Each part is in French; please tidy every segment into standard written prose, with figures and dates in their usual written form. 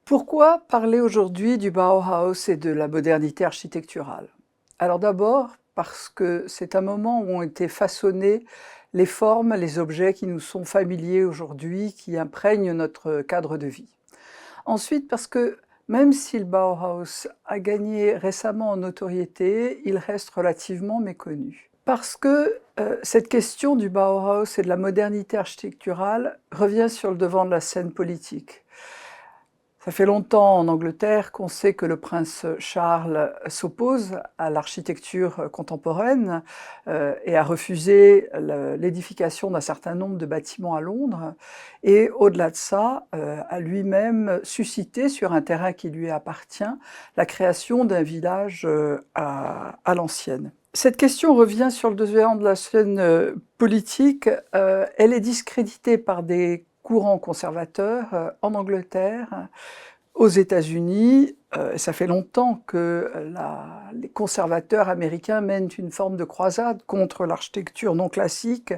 Pourquoi parler aujourd'hui du Bauhaus et de la modernité architecturale? Alors d'abord, parce que c'est un moment où ont été façonnés les formes, les objets qui nous sont familiers aujourd'hui, qui imprègnent notre cadre de vie. Ensuite, parce que même si le Bauhaus a gagné récemment en notoriété, il reste relativement méconnu. Parce que cette question du Bauhaus et de la modernité architecturale revient sur le devant de la scène politique. Ça fait longtemps en Angleterre qu'on sait que le prince Charles s'oppose à l'architecture contemporaine et a refusé l'édification d'un certain nombre de bâtiments à Londres. Et au-delà de ça, a lui-même suscité sur un terrain qui lui appartient la création d'un village à l'ancienne. Cette question revient sur le devant de la scène politique. Elle est discréditée par des courants conservateurs en Angleterre, aux États-Unis. Ça fait longtemps que les conservateurs américains mènent une forme de croisade contre l'architecture non classique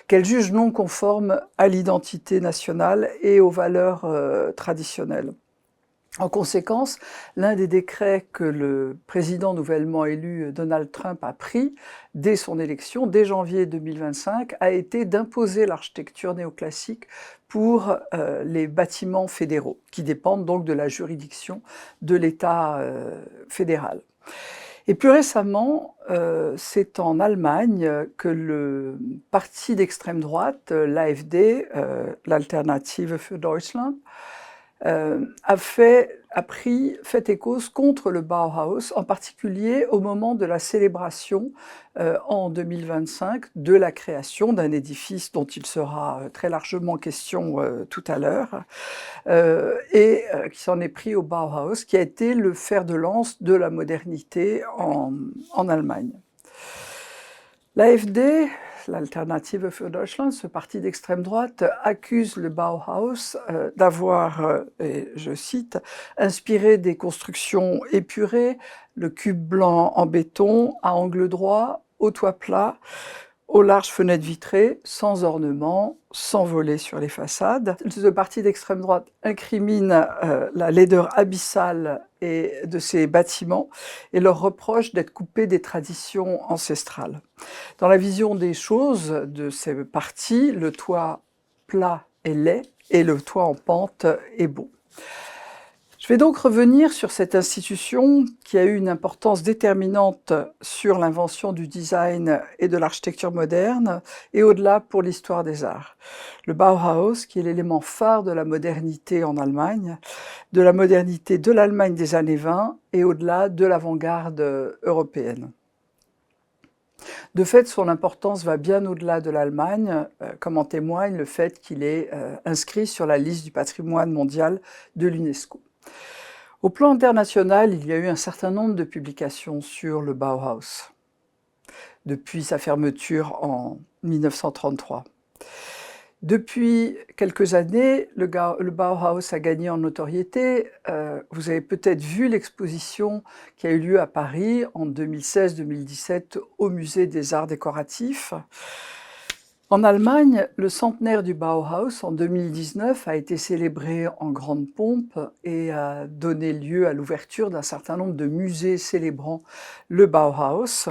qu'elles jugent non conforme à l'identité nationale et aux valeurs traditionnelles. En conséquence, l'un des décrets que le président nouvellement élu Donald Trump a pris dès son élection, dès janvier 2025, a été d'imposer l'architecture néoclassique pour les bâtiments fédéraux, qui dépendent donc de la juridiction de l'État fédéral. Et plus récemment, c'est en Allemagne que le parti d'extrême droite, l'AfD, l'Alternative für Deutschland, a fait et cause contre le Bauhaus, en particulier au moment de la célébration en 2025 de la création d'un édifice dont il sera très largement question tout à l'heure, qui s'en est pris au Bauhaus, qui a été le fer de lance de la modernité en Allemagne. L'AfD, l'Alternative für Deutschland, ce parti d'extrême droite, accuse le Bauhaus d'avoir, et je cite, inspiré des constructions épurées, le cube blanc en béton, à angle droit, au toit plat, aux larges fenêtres vitrées, sans ornement, sans volets sur les façades. Ce parti d'extrême droite incrimine la laideur abyssale de ces bâtiments et leur reproche d'être coupés des traditions ancestrales. Dans la vision des choses de ces partis, le toit plat est laid et le toit en pente est beau. Je vais donc revenir sur cette institution qui a eu une importance déterminante sur l'invention du design et de l'architecture moderne, et au-delà pour l'histoire des arts. Le Bauhaus, qui est l'élément phare de la modernité en Allemagne, de la modernité de l'Allemagne des années 20, et au-delà de l'avant-garde européenne. De fait, son importance va bien au-delà de l'Allemagne, comme en témoigne le fait qu'il est inscrit sur la liste du patrimoine mondial de l'UNESCO. Au plan international, il y a eu un certain nombre de publications sur le Bauhaus, depuis sa fermeture en 1933. Depuis quelques années, le Bauhaus a gagné en notoriété. Vous avez peut-être vu l'exposition qui a eu lieu à Paris en 2016-2017 au Musée des Arts Décoratifs. En Allemagne, le centenaire du Bauhaus en 2019 a été célébré en grande pompe et a donné lieu à l'ouverture d'un certain nombre de musées célébrant le Bauhaus.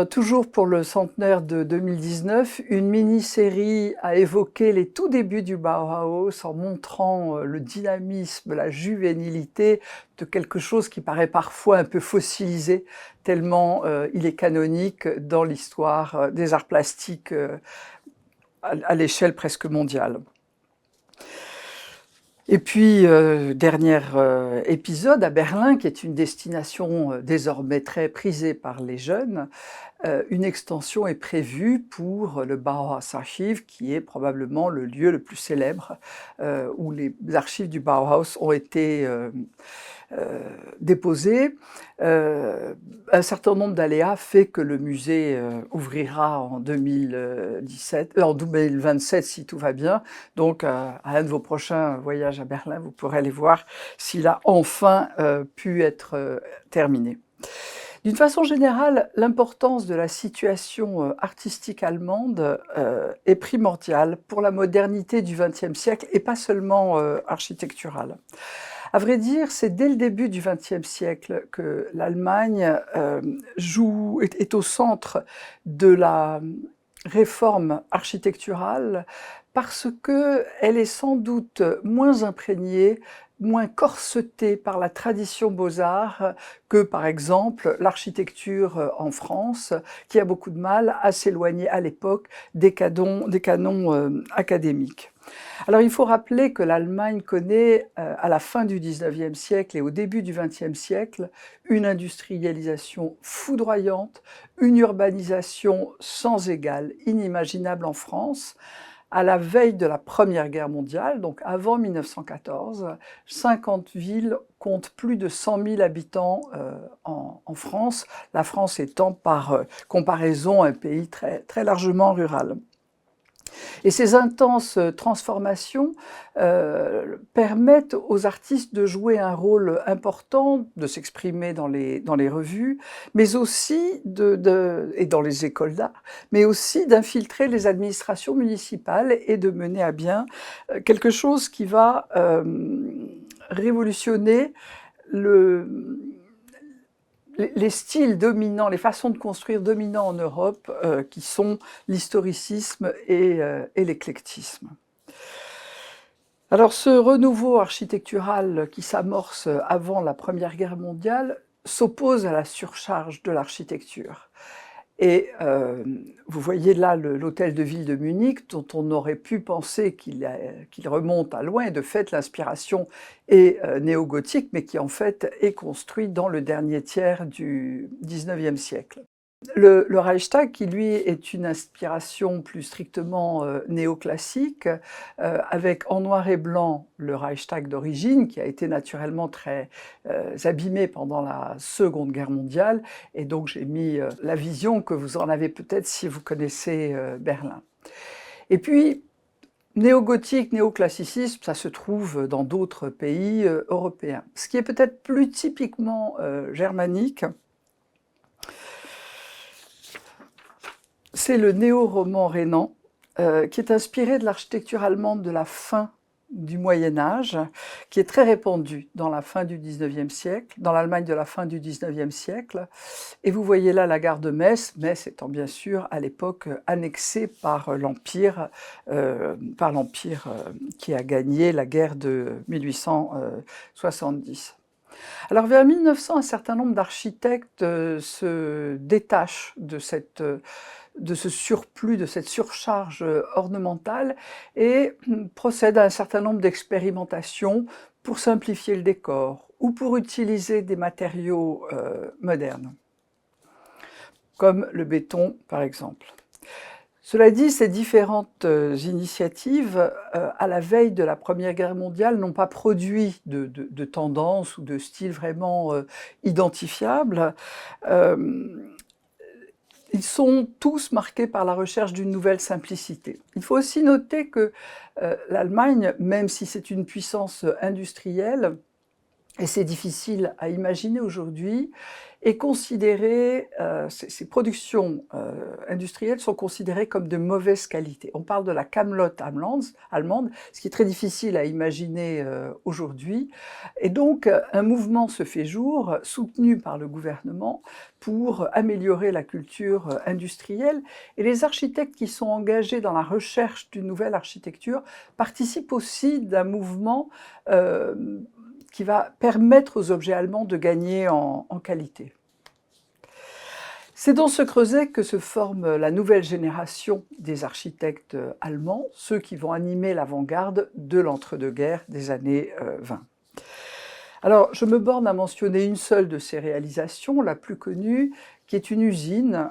Toujours pour le centenaire de 2019, une mini-série a évoqué les tout débuts du Bauhaus en montrant le dynamisme, la juvénilité de quelque chose qui paraît parfois un peu fossilisé, tellement il est canonique dans l'histoire des arts plastiques à l'échelle presque mondiale. Et puis, dernier épisode à Berlin, qui est une destination désormais très prisée par les jeunes, une extension est prévue pour le Bauhaus-Archiv, qui est probablement le lieu le plus célèbre où les archives du Bauhaus ont été déposées. Un certain nombre d'aléas fait que le musée ouvrira en 2027 si tout va bien. Donc, à un de vos prochains voyages à Berlin, vous pourrez aller voir s'il a enfin pu être terminé. D'une façon générale, l'importance de la situation artistique allemande est primordiale pour la modernité du XXe siècle et pas seulement architecturale. À vrai dire, c'est dès le début du XXe siècle que l'Allemagne est au centre de la réforme architecturale parce qu'elle est sans doute moins imprégnée, moins corsetée par la tradition beaux-arts que, par exemple, l'architecture en France, qui a beaucoup de mal à s'éloigner à l'époque des canons académiques. Alors il faut rappeler que l'Allemagne connaît, à la fin du XIXe siècle et au début du XXe siècle, une industrialisation foudroyante, une urbanisation sans égale, inimaginable en France. À la veille de la Première Guerre mondiale, donc avant 1914, 50 villes comptent plus de 100 000 habitants en France, la France étant par comparaison un pays très, très largement rural. Et ces intenses transformations permettent aux artistes de jouer un rôle important, de s'exprimer dans les revues, mais aussi et dans les écoles d'art, mais aussi d'infiltrer les administrations municipales et de mener à bien quelque chose qui va révolutionner les styles dominants, les façons de construire dominants en Europe, qui sont l'historicisme et l'éclectisme. Alors ce renouveau architectural qui s'amorce avant la Première Guerre mondiale s'oppose à la surcharge de l'architecture. Et vous voyez là l'hôtel de ville de Munich, dont on aurait pu penser qu'il remonte à loin. De fait, l'inspiration est néo-gothique, mais qui en fait est construit dans le dernier tiers du XIXe siècle. Le Reichstag, qui lui est une inspiration plus strictement néoclassique, avec en noir et blanc le Reichstag d'origine, qui a été naturellement très abîmé pendant la Seconde Guerre mondiale, et donc j'ai mis la vision que vous en avez peut-être si vous connaissez Berlin. Et puis, néo-gothique, néoclassicisme, ça se trouve dans d'autres pays européens. Ce qui est peut-être plus typiquement germanique, c'est le néo-roman rhénan, qui est inspiré de l'architecture allemande de la fin du Moyen-Âge, qui est très répandue dans la fin du XIXe siècle, dans l'Allemagne de la fin du XIXe siècle. Et vous voyez là la gare de Metz, Metz étant bien sûr à l'époque annexée par l'Empire qui a gagné la guerre de 1870. Alors vers 1900, un certain nombre d'architectes se détachent de ce surplus, de cette surcharge ornementale et procèdent à un certain nombre d'expérimentations pour simplifier le décor ou pour utiliser des matériaux modernes, comme le béton par exemple. Cela dit, ces différentes initiatives, à la veille de la Première Guerre mondiale, n'ont pas produit de tendance ou de style vraiment identifiable. Ils sont tous marqués par la recherche d'une nouvelle simplicité. Il faut aussi noter que l'Allemagne, même si c'est une puissance industrielle, et c'est difficile à imaginer aujourd'hui, est considérée, ces productions industrielles sont considérées comme de mauvaise qualité. On parle de la Camelote allemande, ce qui est très difficile à imaginer aujourd'hui. Et donc, un mouvement se fait jour, soutenu par le gouvernement, pour améliorer la culture industrielle. Et les architectes qui sont engagés dans la recherche d'une nouvelle architecture participent aussi d'un mouvement qui va permettre aux objets allemands de gagner en qualité. C'est dans ce creuset que se forme la nouvelle génération des architectes allemands, ceux qui vont animer l'avant-garde de l'entre-deux-guerres des années 20. Alors, je me borne à mentionner une seule de ces réalisations, la plus connue, qui est une usine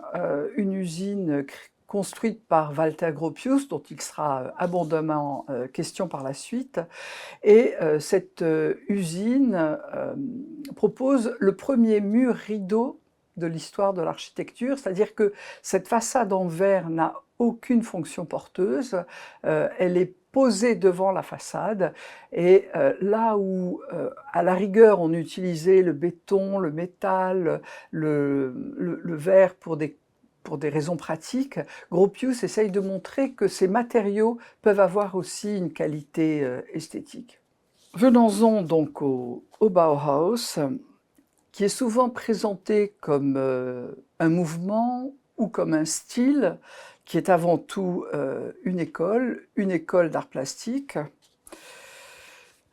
construite par Walter Gropius, dont il sera abondamment question par la suite. Et cette usine propose le premier mur rideau de l'histoire de l'architecture, c'est-à-dire que cette façade en verre n'a aucune fonction porteuse, elle est posée devant la façade, et là où, à la rigueur, on utilisait le béton, le métal, le verre pour des raisons pratiques, Gropius essaye de montrer que ces matériaux peuvent avoir aussi une qualité esthétique. Venons-en donc au Bauhaus, qui est souvent présenté comme un mouvement ou comme un style, qui est avant tout une école d'art plastique,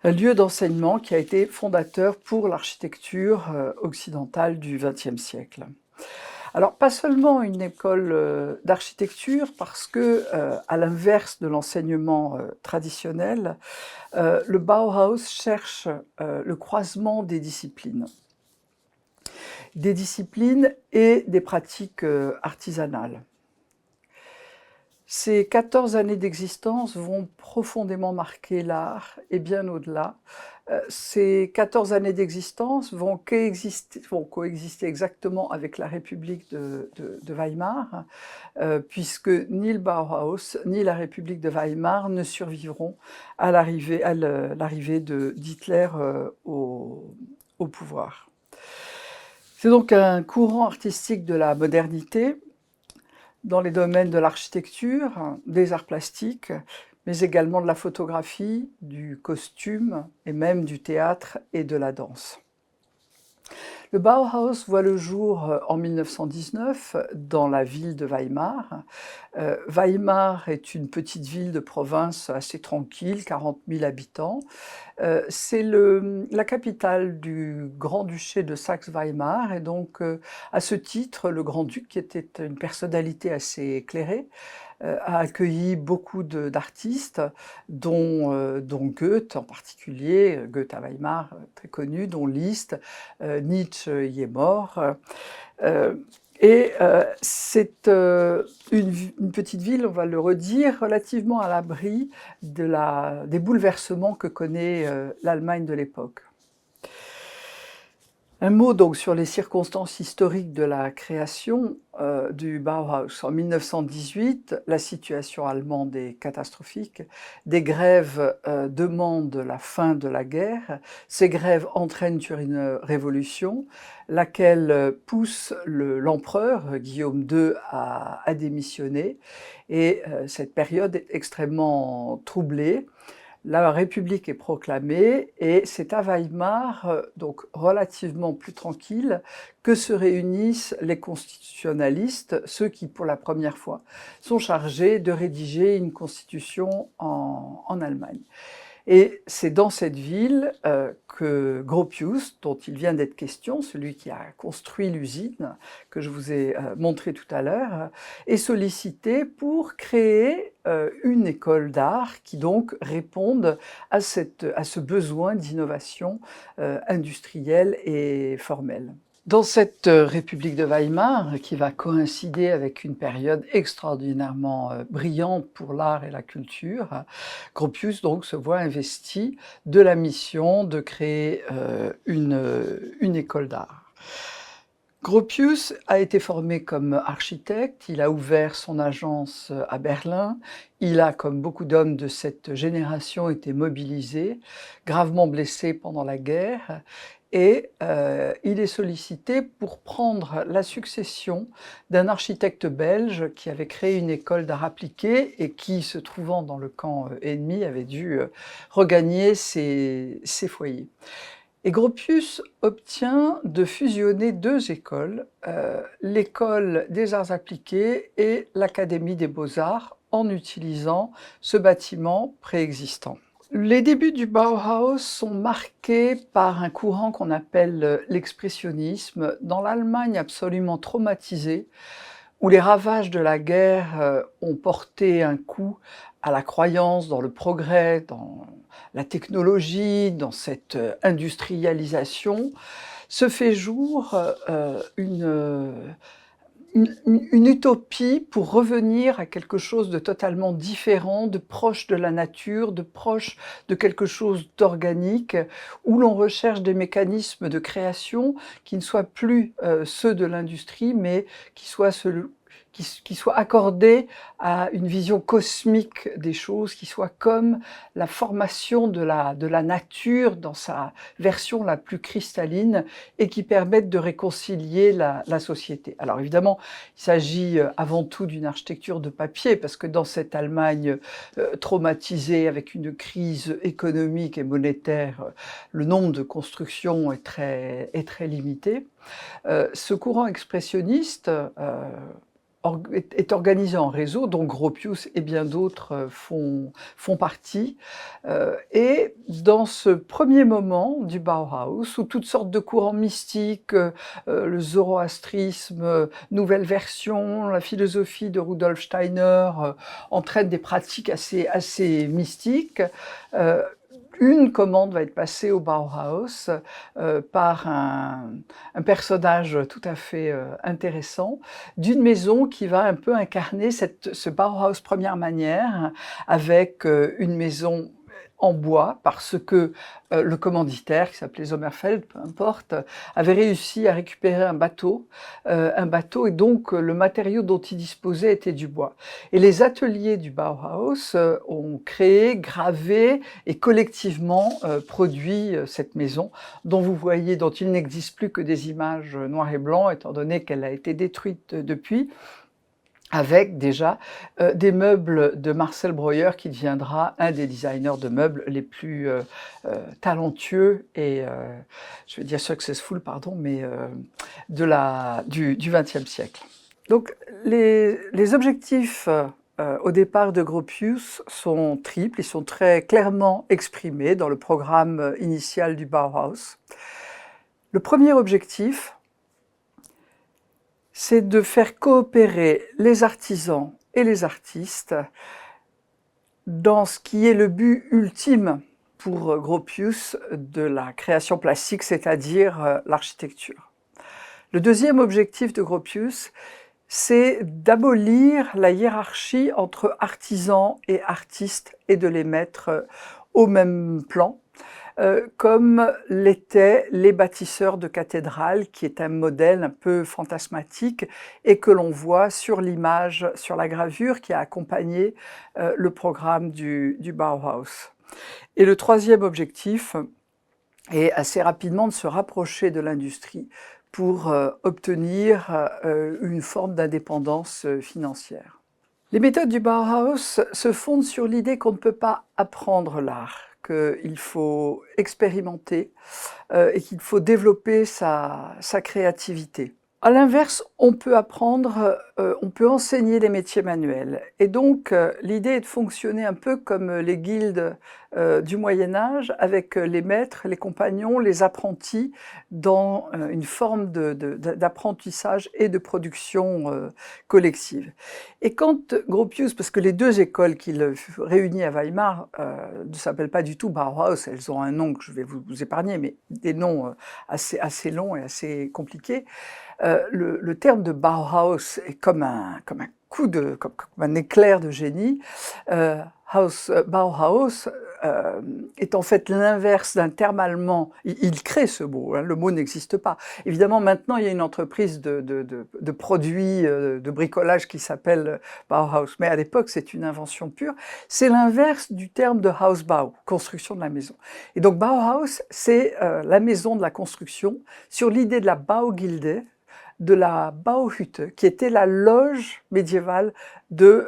un lieu d'enseignement qui a été fondateur pour l'architecture occidentale du XXe siècle. Alors, pas seulement une école d'architecture, parce que, à l'inverse de l'enseignement traditionnel, le Bauhaus cherche le croisement des disciplines et des pratiques artisanales. Ces 14 années d'existence vont profondément marquer l'art, et bien au-delà. Ces 14 années d'existence vont coexister exactement avec la République de Weimar, puisque ni le Bauhaus ni la République de Weimar ne survivront à l'arrivée d'Hitler au pouvoir. C'est donc un courant artistique de la modernité, dans les domaines de l'architecture, des arts plastiques, mais également de la photographie, du costume et même du théâtre et de la danse. Le Bauhaus voit le jour en 1919 dans la ville de Weimar. Weimar est une petite ville de province assez tranquille, 40 000 habitants. C'est la capitale du Grand-Duché de Saxe-Weimar, et donc à ce titre, le Grand-Duc, qui était une personnalité assez éclairée, a accueilli beaucoup d'artistes, dont Goethe en particulier, Goethe à Weimar, très connu, dont Liszt, Nietzsche y est mort. C'est une petite ville, on va le redire, relativement à l'abri des bouleversements que connaît l'Allemagne de l'époque. Un mot donc sur les circonstances historiques de la création du Bauhaus. En 1918, la situation allemande est catastrophique. Des grèves demandent la fin de la guerre. Ces grèves entraînent une révolution, laquelle pousse l'empereur Guillaume II à démissionner. Et cette période est extrêmement troublée. La République est proclamée, et c'est à Weimar, donc relativement plus tranquille, que se réunissent les constitutionnalistes, ceux qui, pour la première fois, sont chargés de rédiger une constitution en Allemagne. Et c'est dans cette ville que Gropius, dont il vient d'être question, celui qui a construit l'usine que je vous ai montré tout à l'heure, est sollicité pour créer une école d'art qui donc réponde à ce besoin d'innovation industrielle et formelle. Dans cette République de Weimar, qui va coïncider avec une période extraordinairement brillante pour l'art et la culture, Gropius donc se voit investi de la mission de créer une école d'art. Gropius a été formé comme architecte, il a ouvert son agence à Berlin, il a, comme beaucoup d'hommes de cette génération, été mobilisé, gravement blessé pendant la guerre, et il est sollicité pour prendre la succession d'un architecte belge qui avait créé une école d'art appliqué et qui, se trouvant dans le camp ennemi, avait dû regagner ses foyers. Et Gropius obtient de fusionner deux écoles, l'école des arts appliqués et l'Académie des beaux-arts, en utilisant ce bâtiment préexistant. Les débuts du Bauhaus sont marqués par un courant qu'on appelle l'expressionnisme. Dans l'Allemagne absolument traumatisée, où les ravages de la guerre ont porté un coup à la croyance dans le progrès, dans la technologie, dans cette industrialisation, se fait jour une utopie pour revenir à quelque chose de totalement différent, de proche de la nature, de proche de quelque chose d'organique, où l'on recherche des mécanismes de création qui ne soient plus ceux de l'industrie, mais qui soient accordés à une vision cosmique des choses, qui soient comme la formation de la nature dans sa version la plus cristalline et qui permettent de réconcilier la société. Alors évidemment, il s'agit avant tout d'une architecture de papier, parce que dans cette Allemagne traumatisée avec une crise économique et monétaire, le nombre de constructions est très limité. Ce courant expressionniste est organisé en réseau, dont Gropius et bien d'autres font partie. Et dans ce premier moment du Bauhaus, où toutes sortes de courants mystiques, le zoroastrisme, nouvelle version, la philosophie de Rudolf Steiner entraînent des pratiques assez mystiques, une commande va être passée au Bauhaus par un personnage tout à fait intéressant, d'une maison qui va un peu incarner ce Bauhaus première manière, avec une maison en bois, parce que le commanditaire, qui s'appelait Sommerfeld, peu importe, avait réussi à récupérer un bateau, et donc le matériau dont il disposait était du bois. Et les ateliers du Bauhaus ont créé, gravé et collectivement produit cette maison, dont il n'existe plus que des images noir et blanc, étant donné qu'elle a été détruite depuis, avec déjà des meubles de Marcel Breuer, qui deviendra un des designers de meubles les plus talentueux et, je vais dire successful, pardon, mais du XXe siècle. Donc les objectifs au départ de Gropius sont triples, ils sont très clairement exprimés dans le programme initial du Bauhaus. Le premier objectif, c'est de faire coopérer les artisans et les artistes dans ce qui est le but ultime pour Gropius de la création plastique, c'est-à-dire l'architecture. Le deuxième objectif de Gropius, c'est d'abolir la hiérarchie entre artisans et artistes et de les mettre au même plan, comme l'étaient les bâtisseurs de cathédrales, qui est un modèle un peu fantasmatique et que l'on voit sur l'image, sur la gravure qui a accompagné le programme du Bauhaus. Et le troisième objectif est assez rapidement de se rapprocher de l'industrie pour obtenir une forme d'indépendance financière. Les méthodes du Bauhaus se fondent sur l'idée qu'on ne peut pas apprendre l'art, qu'il faut expérimenter et qu'il faut développer sa créativité. À l'inverse, on peut apprendre, on peut enseigner les métiers manuels. Et donc, l'idée est de fonctionner un peu comme les guildes du Moyen-Âge, avec les maîtres, les compagnons, les apprentis, dans une forme d'apprentissage et de production collective. Et quand Gropius, parce que les deux écoles qu'il réunit à Weimar ne s'appellent pas du tout Bauhaus, elles ont un nom que je vais vous épargner, mais des noms assez longs et assez compliqués, le terme de Bauhaus est comme un éclair de génie. Bauhaus est en fait l'inverse d'un terme allemand. Il crée ce mot, hein, le mot n'existe pas. Évidemment, maintenant, il y a une entreprise de produits, de bricolage qui s'appelle Bauhaus, mais à l'époque, c'est une invention pure. C'est l'inverse du terme de Hausbau, construction de la maison. Et donc Bauhaus, c'est la maison de la construction, sur l'idée de la Baugilde, de la Bauhütte, qui était la loge médiévale de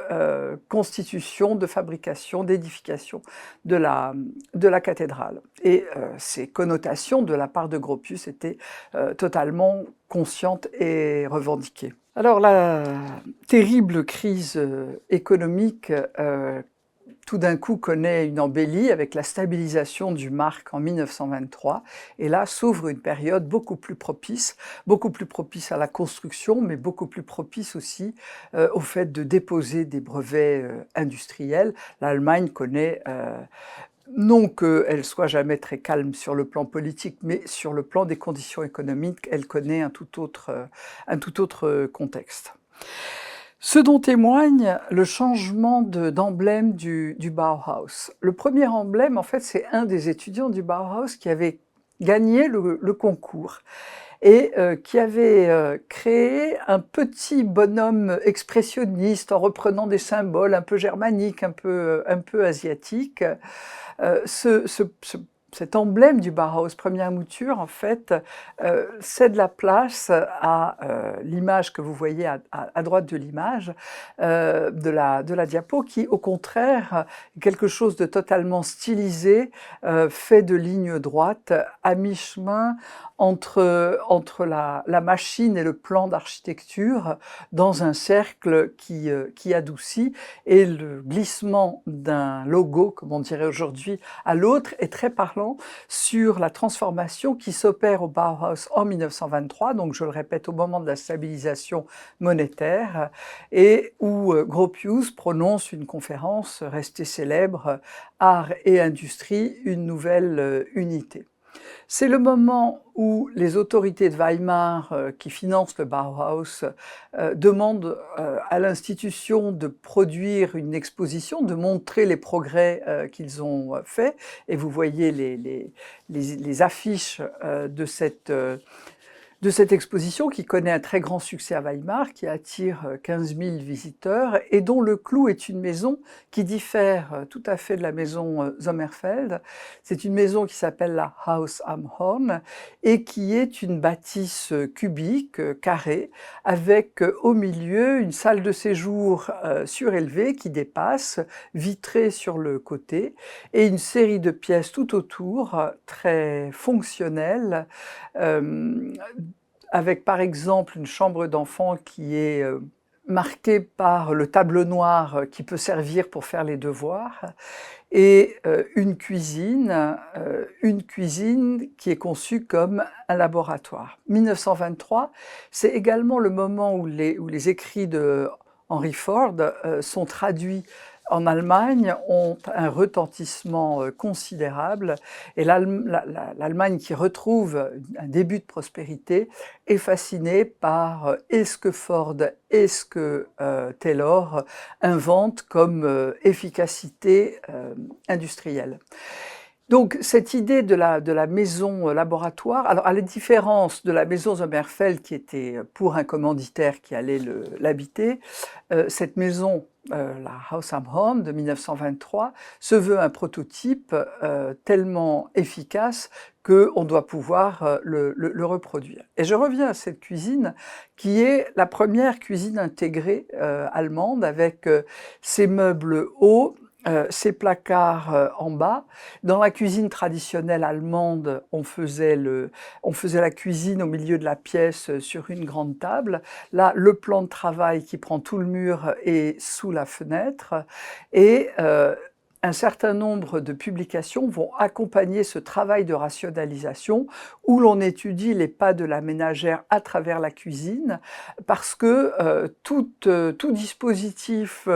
constitution, de fabrication, d'édification de la cathédrale. Et ces connotations de la part de Gropius étaient totalement conscientes et revendiquées. Alors la terrible crise économique tout d'un coup connaît une embellie avec la stabilisation du mark en 1923, et là s'ouvre une période beaucoup plus propice à la construction, mais beaucoup plus propice aussi au fait de déposer des brevets industriels. L'Allemagne connaît Non qu'elle soit jamais très calme sur le plan politique, mais sur le plan des conditions économiques, elle connaît un tout autre contexte. Ce dont témoigne le changement d'emblème du Bauhaus. Le premier emblème, en fait, c'est un des étudiants du Bauhaus qui avait gagné le concours et qui avait créé un petit bonhomme expressionniste en reprenant des symboles un peu germaniques, un peu asiatiques. Euh, ce, ce- ce- Cet emblème du Bauhaus, première mouture, en fait, cède la place à l'image que vous voyez à droite de l'image, de la diapo, qui, au contraire, est quelque chose de totalement stylisé, fait de lignes droites, à mi-chemin entre la machine et le plan d'architecture, dans un cercle qui adoucit, et le glissement d'un logo, comme on dirait aujourd'hui, à l'autre est très parlant sur la transformation qui s'opère au Bauhaus en 1923, donc je le répète, au moment de la stabilisation monétaire, et où Gropius prononce une conférence restée célèbre, Art et industrie, une nouvelle unité. C'est le moment où les autorités de Weimar, qui financent le Bauhaus, demandent à l'institution de produire une exposition, de montrer les progrès qu'ils ont faits. Et vous voyez les affiches de cette exposition qui connaît un très grand succès à Weimar, qui attire 15 000 visiteurs et dont le clou est une maison qui diffère tout à fait de la maison Sommerfeld. C'est une maison qui s'appelle la Haus am Horn et qui est une bâtisse cubique, carrée, avec au milieu une salle de séjour surélevée qui dépasse, vitrée sur le côté, et une série de pièces tout autour, très fonctionnelles, euh, avec par exemple une chambre d'enfant qui est marquée par le tableau noir qui peut servir pour faire les devoirs, et une cuisine qui est conçue comme un laboratoire. 1923, c'est également le moment où les écrits de Henry Ford sont traduits en Allemagne, ont un retentissement considérable, et l'Allemagne, qui retrouve un début de prospérité, est fascinée par ce que Ford et ce que Taylor inventent comme efficacité industrielle. Donc cette idée de la maison laboratoire, alors à la différence de la maison Sommerfeld qui était pour un commanditaire qui allait l'habiter, cette maison, la Haus am Horn de 1923, se veut un prototype tellement efficace qu'on doit pouvoir le reproduire. Et je reviens à cette cuisine qui est la première cuisine intégrée allemande, avec ses meubles hauts, ces placards en bas. Dans la cuisine traditionnelle allemande, on faisait la cuisine au milieu de la pièce sur une grande table. Là, le plan de travail qui prend tout le mur est sous la fenêtre, et un certain nombre de publications vont accompagner ce travail de rationalisation où l'on étudie les pas de la ménagère à travers la cuisine, parce que tout dispositif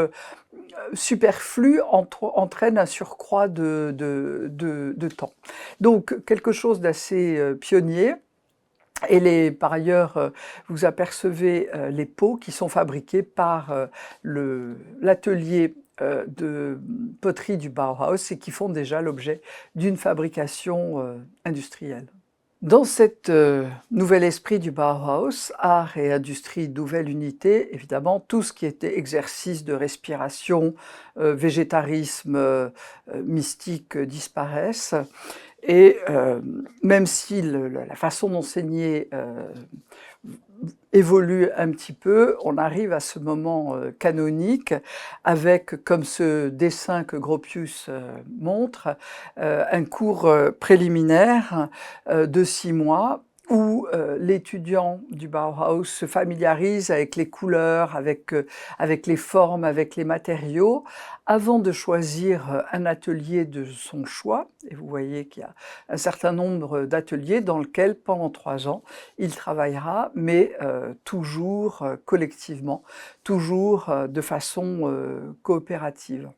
superflu entraîne un surcroît de temps. Donc quelque chose d'assez pionnier. Et par ailleurs, vous apercevez les pots qui sont fabriqués par l'atelier de poterie du Bauhaus et qui font déjà l'objet d'une fabrication industrielle. Dans cet nouvel esprit du Bauhaus, art et industrie, nouvelle unité, évidemment, tout ce qui était exercice de respiration, végétarisme, mystique disparaissent. Et même si la façon d'enseigner évolue un petit peu, on arrive à ce moment canonique avec, comme ce dessin que Gropius montre, un cours préliminaire de 6 mois où l'étudiant du Bauhaus se familiarise avec les couleurs, avec les formes, avec les matériaux, avant de choisir un atelier de son choix. Et vous voyez qu'il y a un certain nombre d'ateliers dans lesquels, pendant 3 ans, il travaillera, mais toujours collectivement, toujours de façon coopérative.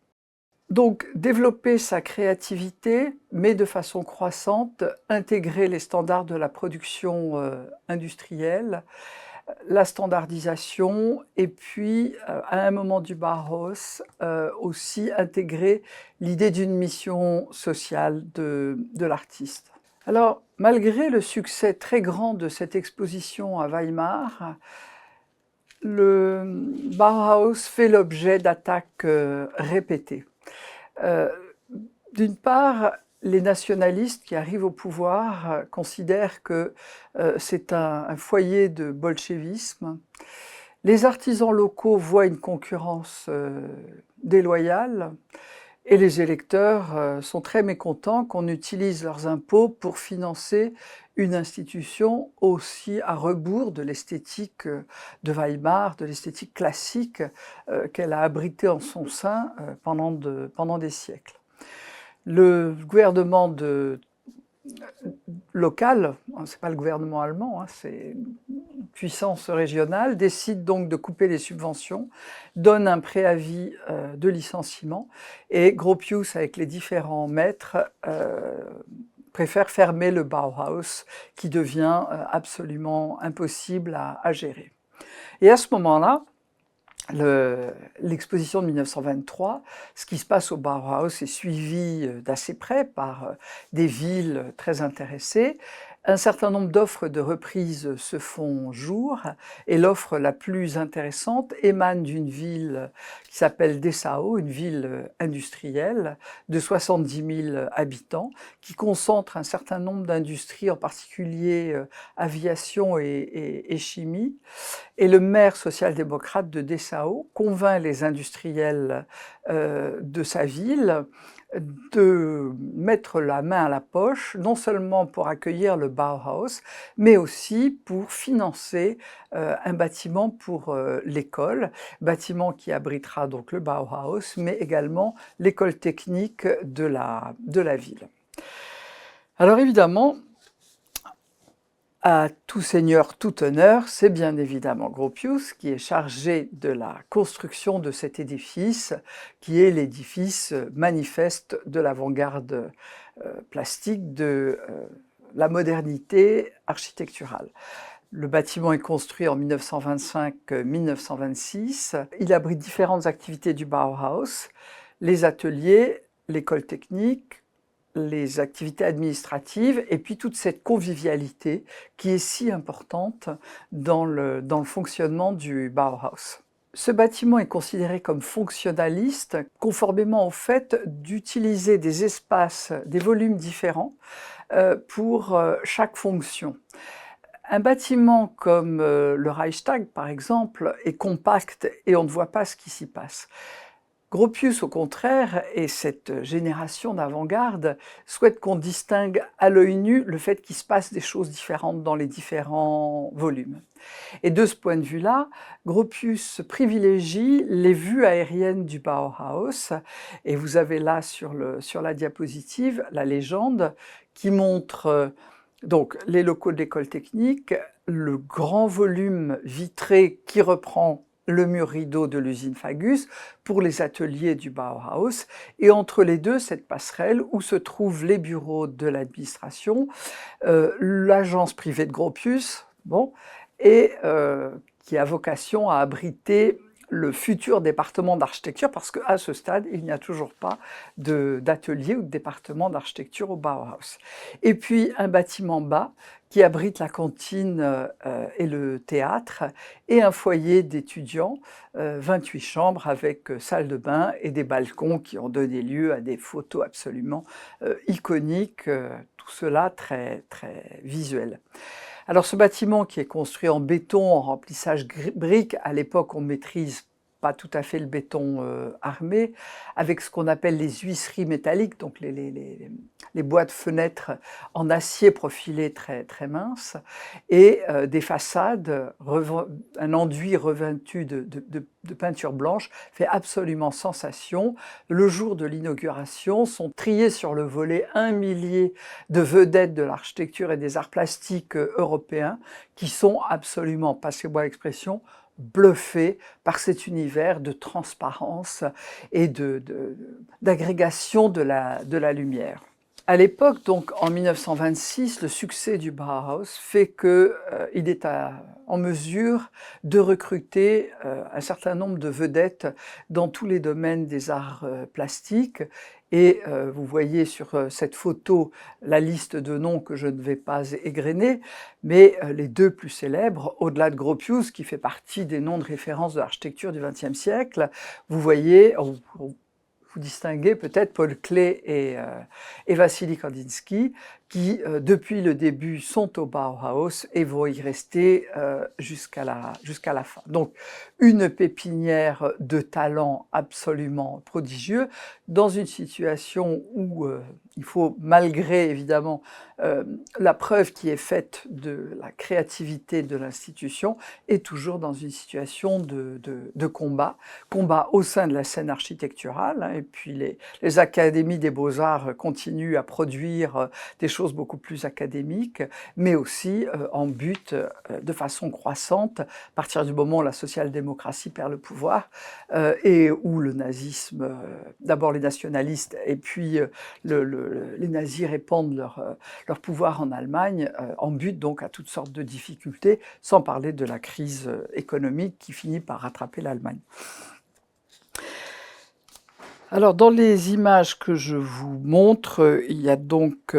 Donc, développer sa créativité, mais de façon croissante, intégrer les standards de la production industrielle, la standardisation, et puis, à un moment du Bauhaus, aussi intégrer l'idée d'une mission sociale de l'artiste. Alors, malgré le succès très grand de cette exposition à Weimar, le Bauhaus fait l'objet d'attaques répétées. Euh, D'une part, les nationalistes qui arrivent au pouvoir considèrent que c'est un foyer de bolchevisme. Les artisans locaux voient une concurrence déloyale et les électeurs sont très mécontents qu'on utilise leurs impôts pour financer une institution aussi à rebours de l'esthétique de Weimar, de l'esthétique classique qu'elle a abritée en son sein pendant des siècles. Le gouvernement local, c'est pas le gouvernement allemand, c'est une puissance régionale, décide donc de couper les subventions, donne un préavis de licenciement, et Gropius, avec les différents maîtres, préfère fermer le Bauhaus, qui devient absolument impossible à gérer. Et à ce moment-là, l'exposition de 1923, ce qui se passe au Bauhaus est suivi d'assez près par des villes très intéressées. Un certain nombre d'offres de reprise se font jour, et l'offre la plus intéressante émane d'une ville qui s'appelle Dessau, une ville industrielle de 70 000 habitants, qui concentre un certain nombre d'industries, en particulier aviation et chimie. Et le maire social-démocrate de Dessau convainc les industriels de sa ville de mettre la main à la poche, non seulement pour accueillir le Bauhaus, mais aussi pour financer un bâtiment pour l'école, bâtiment qui abritera donc le Bauhaus, mais également l'école technique de la ville. Alors évidemment, à tout seigneur, tout honneur, c'est bien évidemment Gropius qui est chargé de la construction de cet édifice, qui est l'édifice manifeste de l'avant-garde plastique, de la modernité architecturale. Le bâtiment est construit en 1925-1926. Il abrite différentes activités du Bauhaus, les ateliers, l'école technique, les activités administratives, et puis toute cette convivialité qui est si importante dans le fonctionnement du Bauhaus. Ce bâtiment est considéré comme fonctionnaliste, conformément au fait d'utiliser des espaces, des volumes différents pour chaque fonction. Un bâtiment comme le Reichstag, par exemple, est compact et on ne voit pas ce qui s'y passe. Gropius, au contraire, et cette génération d'avant-garde souhaite qu'on distingue à l'œil nu le fait qu'il se passe des choses différentes dans les différents volumes. Et de ce point de vue-là, Gropius privilégie les vues aériennes du Bauhaus, et vous avez là sur la diapositive la légende qui montre donc les locaux de l'école technique, le grand volume vitré qui reprend le mur rideau de l'usine Fagus pour les ateliers du Bauhaus, et entre les deux, cette passerelle où se trouvent les bureaux de l'administration, l'agence privée de Gropius, et qui a vocation à abriter le futur département d'architecture, parce qu'à ce stade, il n'y a toujours pas d'atelier ou de département d'architecture au Bauhaus. Et puis un bâtiment bas qui abrite la cantine et le théâtre, et un foyer d'étudiants, 28 chambres avec salle de bain et des balcons qui ont donné lieu à des photos absolument iconiques, tout cela très, très visuel. Alors ce bâtiment qui est construit en béton, en remplissage brique, à l'époque on maîtrise pas tout à fait le béton armé, avec ce qu'on appelle les huisseries métalliques, donc les boîtes fenêtres en acier profilé très, très mince, et des façades, un enduit revêtu de peinture blanche, fait absolument sensation. Le jour de l'inauguration, sont triés sur le volet 1 millier de vedettes de l'architecture et des arts plastiques européens, qui sont absolument, passez-moi l'expression, bluffés par cet univers de transparence et d'agrégation de la lumière. À l'époque, donc en 1926, le succès du Bauhaus fait qu'il est en mesure de recruter un certain nombre de vedettes dans tous les domaines des arts plastiques. Et vous voyez sur cette photo la liste de noms que je ne vais pas égrener, mais les deux plus célèbres, au-delà de Gropius, qui fait partie des noms de référence de l'architecture du XXe siècle, vous voyez, vous distinguez peut-être Paul Klee et Vassili Kandinsky, qui, depuis le début, sont au Bauhaus et vont y rester jusqu'à la fin. Donc, une pépinière de talents absolument prodigieux, dans une situation où il faut, malgré évidemment la preuve qui est faite de la créativité de l'institution, est toujours dans une situation de combat au sein de la scène architecturale, hein, et puis les académies des beaux-arts continuent à produire des choses beaucoup plus académiques, mais aussi en but de façon croissante, à partir du moment où la social-démocratie perd le pouvoir et où le nazisme, d'abord les nationalistes et puis les nazis répandent leur pouvoir en Allemagne, en but donc à toutes sortes de difficultés, sans parler de la crise économique qui finit par rattraper l'Allemagne. Alors, dans les images que je vous montre, il y a donc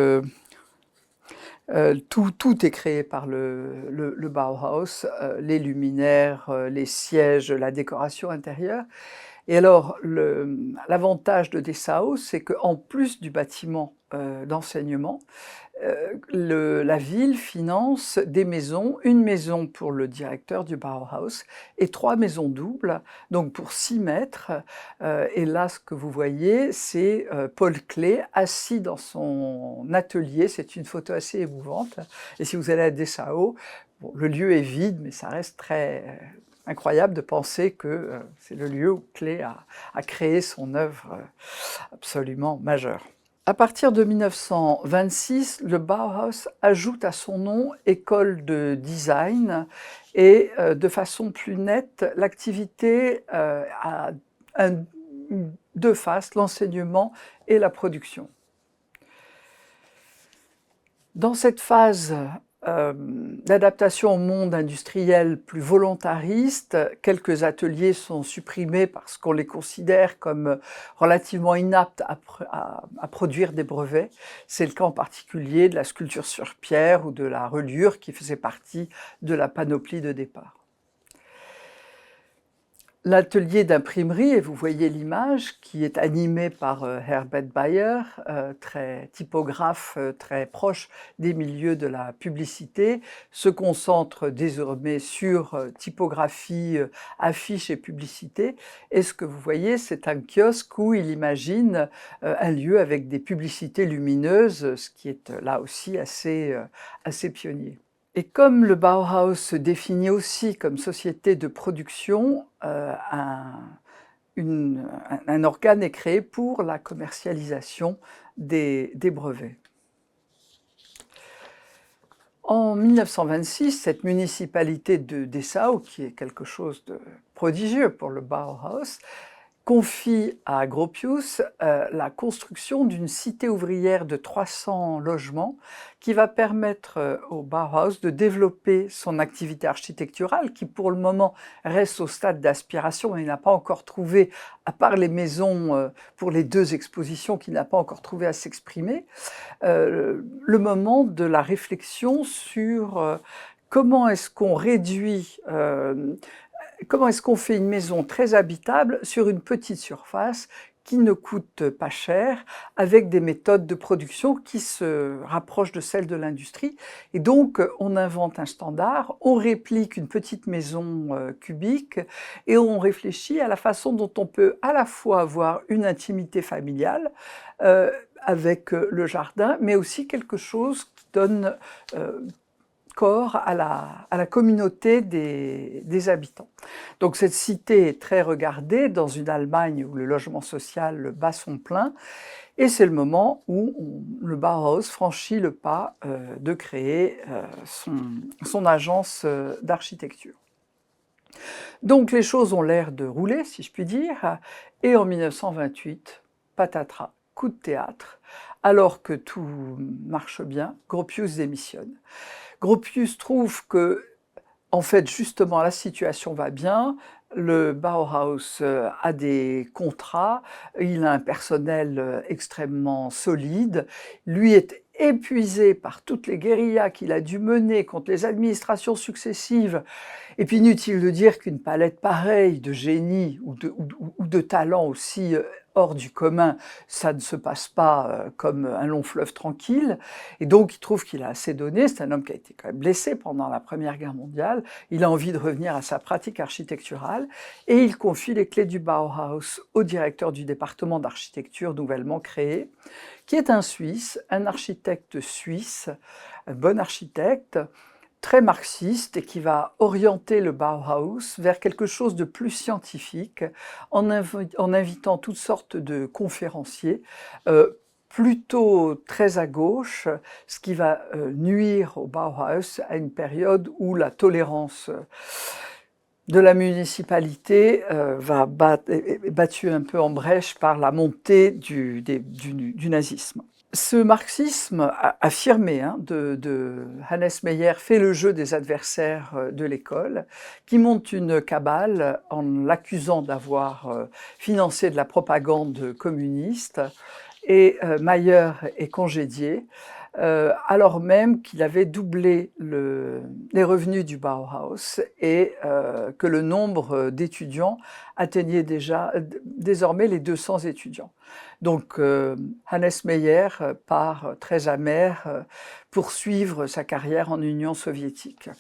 tout est créé par le Bauhaus, les luminaires, les sièges, la décoration intérieure. Et alors, l'avantage de Dessau, c'est qu'en plus du bâtiment d'enseignement, la ville finance des maisons, une maison pour le directeur du Bauhaus et 3 maisons doubles, donc pour 6 mètres. Et là, ce que vous voyez, c'est Paul Klee assis dans son atelier. C'est une photo assez émouvante. Et si vous allez à Dessau, bon, le lieu est vide, mais ça reste très incroyable de penser que c'est le lieu où Klee a créé son œuvre absolument majeure. À partir de 1926, le Bauhaus ajoute à son nom école de design et de façon plus nette, l'activité a deux faces, l'enseignement et la production. Dans cette phase d'adaptation au monde industriel plus volontariste, quelques ateliers sont supprimés parce qu'on les considère comme relativement inaptes à produire des brevets. C'est le cas en particulier de la sculpture sur pierre ou de la reliure qui faisait partie de la panoplie de départ. L'atelier d'imprimerie, et vous voyez l'image, qui est animé par Herbert Bayer, très typographe, très proche des milieux de la publicité, se concentre désormais sur typographie, affiches et publicité. Et ce que vous voyez, c'est un kiosque où il imagine un lieu avec des publicités lumineuses, ce qui est là aussi assez pionnier. Et comme le Bauhaus se définit aussi comme société de production, un organe est créé pour la commercialisation des brevets. En 1926, cette municipalité de Dessau, qui est quelque chose de prodigieux pour le Bauhaus, confie à Gropius la construction d'une cité ouvrière de 300 logements qui va permettre au Bauhaus de développer son activité architecturale qui pour le moment reste au stade d'aspiration et n'a pas encore trouvé, à part les maisons pour les 2 expositions, qui n'a pas encore trouvé à s'exprimer, le moment de la réflexion sur comment est-ce qu'on réduit comment est-ce qu'on fait une maison très habitable sur une petite surface qui ne coûte pas cher, avec des méthodes de production qui se rapprochent de celles de l'industrie. Et donc, on invente un standard, on réplique une petite maison cubique, et on réfléchit à la façon dont on peut à la fois avoir une intimité familiale avec le jardin, mais aussi quelque chose qui donne corps à la communauté des habitants. Donc cette cité est très regardée dans une Allemagne où le logement social bat son plein, et c'est le moment où le Bauhaus franchit le pas de créer son agence d'architecture. Donc les choses ont l'air de rouler, si je puis dire, et en 1928, patatras, coup de théâtre, alors que tout marche bien, Gropius démissionne. Gropius trouve que, en fait, justement, la situation va bien, le Bauhaus a des contrats, il a un personnel extrêmement solide, lui est épuisé par toutes les guérillas qu'il a dû mener contre les administrations successives. Et puis inutile de dire qu'une palette pareille de génie ou de talent aussi hors du commun, ça ne se passe pas comme un long fleuve tranquille. Et donc il trouve qu'il a assez donné, c'est un homme qui a été quand même blessé pendant la Première Guerre mondiale, il a envie de revenir à sa pratique architecturale et il confie les clés du Bauhaus au directeur du département d'architecture nouvellement créé, qui est un Suisse, un architecte suisse, un bon architecte, très marxiste et qui va orienter le Bauhaus vers quelque chose de plus scientifique en invitant toutes sortes de conférenciers, plutôt très à gauche, ce qui va nuire au Bauhaus à une période où la tolérance de la municipalité va battue un peu en brèche par la montée du nazisme. Ce marxisme affirmé de Hannes Meyer fait le jeu des adversaires de l'école, qui montent une cabale en l'accusant d'avoir financé de la propagande communiste, et Meyer est congédié, alors même qu'il avait doublé les revenus du Bauhaus et que le nombre d'étudiants atteignait déjà désormais les 200 étudiants. Donc Hannes Meyer part très amer poursuivre sa carrière en Union soviétique.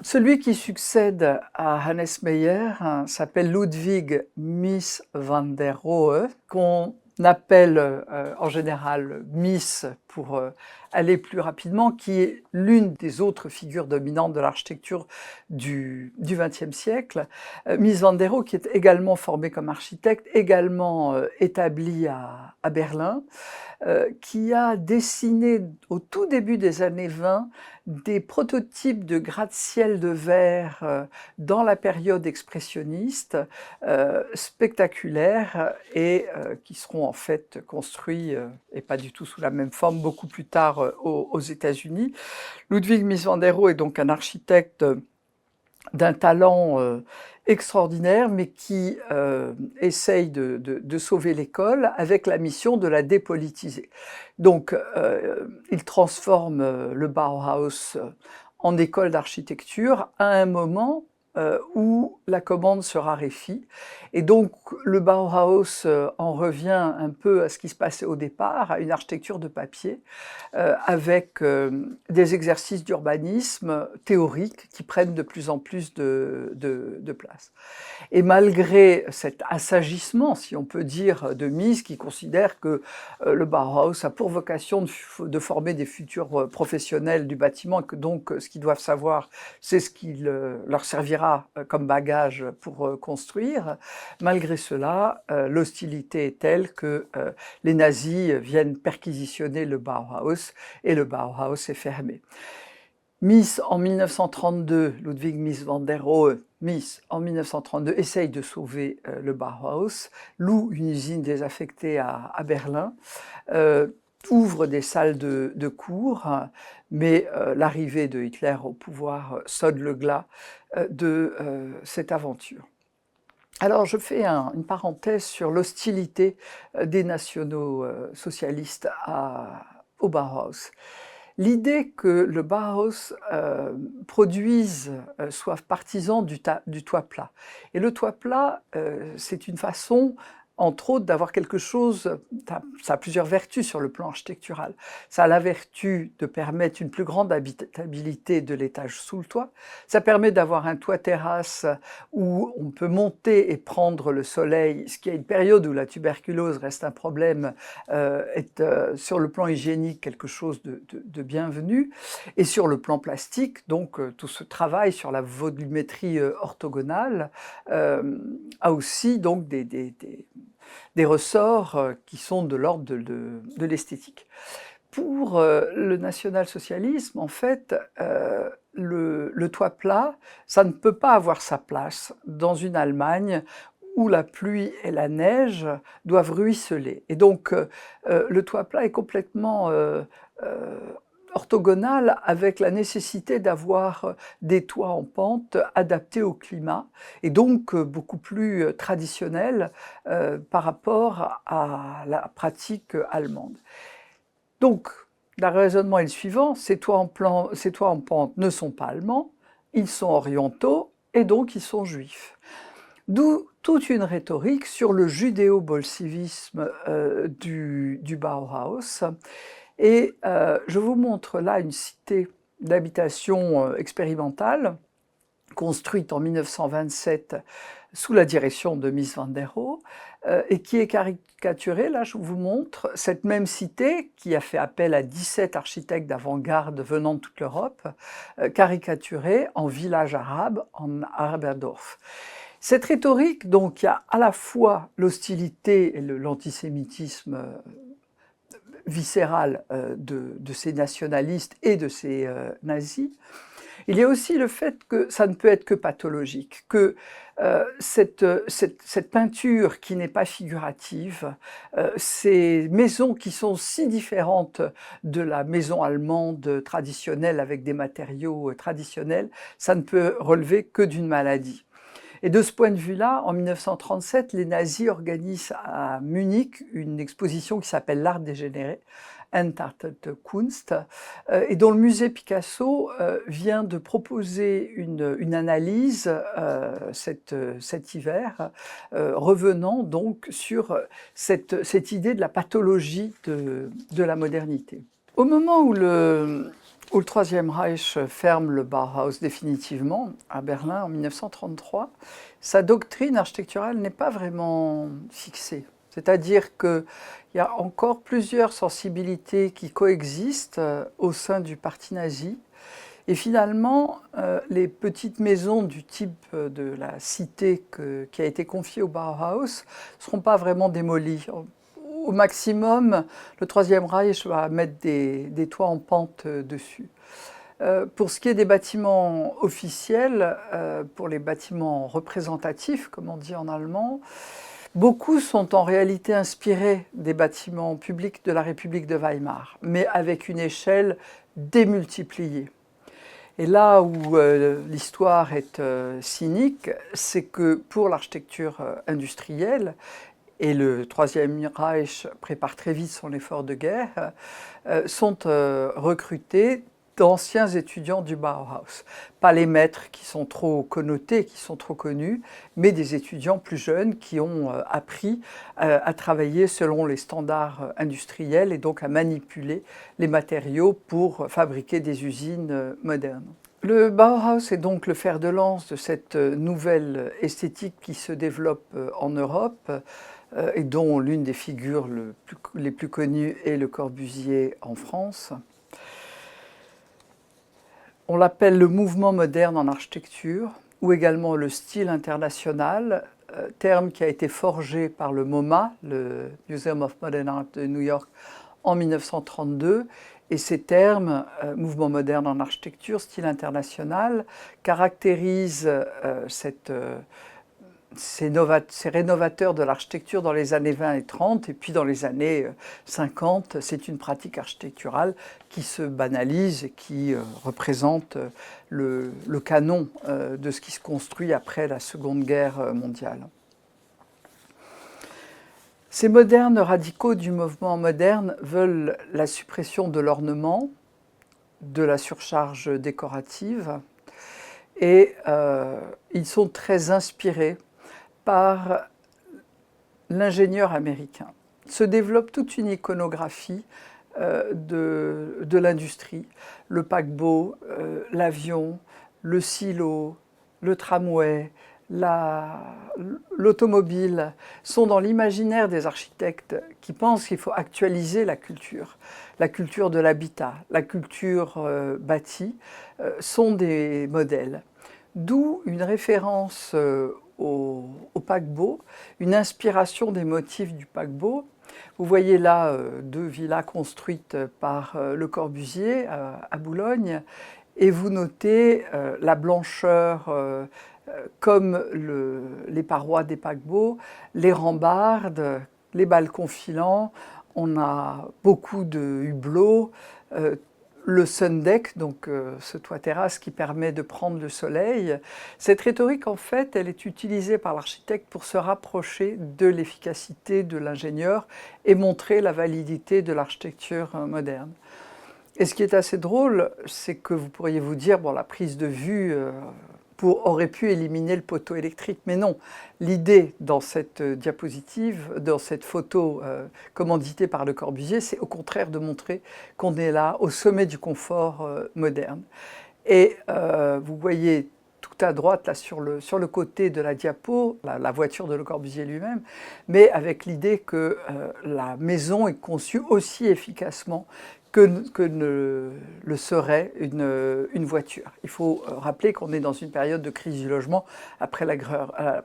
Celui qui succède à Hannes Meyer s'appelle Ludwig Mies van der Rohe, qu'on appelle en général Mies pour aller plus rapidement, qui est l'une des autres figures dominantes de l'architecture du XXe siècle. Mies van der Rohe, qui est également formé comme architecte, également établi à Berlin, qui a dessiné au tout début des années 20 des prototypes de gratte-ciel de verre dans la période expressionniste, spectaculaires et qui seront en fait construits, et pas du tout sous la même forme, beaucoup plus tard aux États-Unis. Ludwig Mies van der Rohe est donc un architecte d'un talent extraordinaire, mais qui essaye de sauver l'école avec la mission de la dépolitiser. Donc, il transforme le Bauhaus en école d'architecture à un moment où la commande se raréfie. Et donc, le Bauhaus en revient un peu à ce qui se passait au départ, à une architecture de papier, avec des exercices d'urbanisme théoriques qui prennent de plus en plus de place. Et malgré cet assagissement, si on peut dire, de Mies, qui considère que le Bauhaus a pour vocation de former des futurs professionnels du bâtiment, et que donc ce qu'ils doivent savoir, c'est ce qui leur servira comme bagage pour construire, malgré cela, l'hostilité est telle que les nazis viennent perquisitionner le Bauhaus et le Bauhaus est fermé. Mies, en 1932, Ludwig Mies van der Rohe, Mies, en 1932, essaye de sauver le Bauhaus, loue une usine désaffectée à Berlin, ouvre des salles de cours, mais l'arrivée de Hitler au pouvoir sonne le glas de cette aventure. Alors, je fais une parenthèse sur l'hostilité des nationaux socialistes au Bauhaus. L'idée que le Bauhaus produise, soit partisan du toit plat. Et le toit plat, c'est une façon, entre autres, d'avoir quelque chose, ça a plusieurs vertus sur le plan architectural. Ça a la vertu de permettre une plus grande habitabilité de l'étage sous le toit. Ça permet d'avoir un toit terrasse où on peut monter et prendre le soleil, ce qui est une période où la tuberculose reste un problème, est sur le plan hygiénique quelque chose de bienvenu. Et sur le plan plastique, donc tout ce travail sur la volumétrie orthogonale a aussi donc des ressorts qui sont de l'ordre de l'esthétique. Pour le national-socialisme, en fait, le toit plat, ça ne peut pas avoir sa place dans une Allemagne où la pluie et la neige doivent ruisseler. Et donc, le toit plat est complètement euh, orthogonal avec la nécessité d'avoir des toits en pente adaptés au climat et donc beaucoup plus traditionnels par rapport à la pratique allemande. Donc, le raisonnement est le suivant, ces toits en pente ne sont pas allemands, ils sont orientaux et donc ils sont juifs. D'où toute une rhétorique sur le judéo-bolchevisme du Bauhaus. Et je vous montre là une cité d'habitation expérimentale construite en 1927 sous la direction de Mies van der Rohe et qui est caricaturée. Là, je vous montre cette même cité qui a fait appel à 17 architectes d'avant-garde venant de toute l'Europe, caricaturée en village arabe, en Arberdorf. Cette rhétorique, donc, il y a à la fois l'hostilité et l'antisémitisme viscéral de ces nationalistes et de ces nazis. Il y a aussi le fait que ça ne peut être que pathologique, que cette peinture qui n'est pas figurative, ces maisons qui sont si différentes de la maison allemande traditionnelle avec des matériaux traditionnels, ça ne peut relever que d'une maladie. Et de ce point de vue-là, en 1937, les nazis organisent à Munich une exposition qui s'appelle L'Art dégénéré, Entartete Kunst, et dont le musée Picasso vient de proposer une analyse cet hiver, revenant donc sur cette idée de la pathologie de la modernité. Au moment où le Troisième Reich ferme le Bauhaus définitivement à Berlin en 1933, sa doctrine architecturale n'est pas vraiment fixée. C'est-à-dire qu'il y a encore plusieurs sensibilités qui coexistent au sein du parti nazi. Et finalement, les petites maisons du type de la cité qui a été confiée au Bauhaus ne seront pas vraiment démolies. Au maximum, le Troisième Reich va mettre des toits en pente dessus. Pour ce qui est des bâtiments officiels, pour les bâtiments représentatifs, comme on dit en allemand, beaucoup sont en réalité inspirés des bâtiments publics de la République de Weimar, mais avec une échelle démultipliée. Et là où l'histoire est cynique, c'est que pour l'architecture industrielle, et le Troisième Reich prépare très vite son effort de guerre, sont recrutés d'anciens étudiants du Bauhaus. Pas les maîtres qui sont trop connotés, qui sont trop connus, mais des étudiants plus jeunes qui ont appris à travailler selon les standards industriels et donc à manipuler les matériaux pour fabriquer des usines modernes. Le Bauhaus est donc le fer de lance de cette nouvelle esthétique qui se développe en Europe et dont l'une des figures les plus connues est Le Corbusier en France. On l'appelle le mouvement moderne en architecture ou également le style international, terme qui a été forgé par le MoMA, le Museum of Modern Art de New York, en 1932. Et ces termes, mouvement moderne en architecture, style international, caractérisent ces rénovateurs de l'architecture dans les années 20 et 30, et puis dans les années 50, c'est une pratique architecturale qui se banalise et qui représente le canon de ce qui se construit après la Seconde Guerre mondiale. Ces modernes radicaux du mouvement moderne veulent la suppression de l'ornement, de la surcharge décorative, et ils sont très inspirés par l'ingénieur américain. Se développe toute une iconographie de l'industrie, le paquebot, l'avion, le silo, le tramway, l'automobile sont dans l'imaginaire des architectes qui pensent qu'il faut actualiser la culture de l'habitat, la culture bâtie, sont des modèles. D'où une référence au paquebot, une inspiration des motifs du paquebot. Vous voyez là deux villas construites par Le Corbusier à Boulogne, et vous notez la blancheur comme les parois des paquebots, les rambardes, les balcons filants, on a beaucoup de hublots, le sun deck, donc ce toit terrasse qui permet de prendre le soleil. Cette rhétorique, en fait, elle est utilisée par l'architecte pour se rapprocher de l'efficacité de l'ingénieur et montrer la validité de l'architecture moderne. Et ce qui est assez drôle, c'est que vous pourriez vous dire, bon, la prise de vue aurait pu éliminer le poteau électrique, mais non. L'idée dans cette diapositive, dans cette photo commanditée par Le Corbusier, c'est au contraire de montrer qu'on est là au sommet du confort moderne. Et vous voyez tout à droite, là, sur le côté de la diapo, la voiture de Le Corbusier lui-même, mais avec l'idée que la maison est conçue aussi efficacement que ne le serait une voiture. Il faut rappeler qu'on est dans une période de crise du logement après la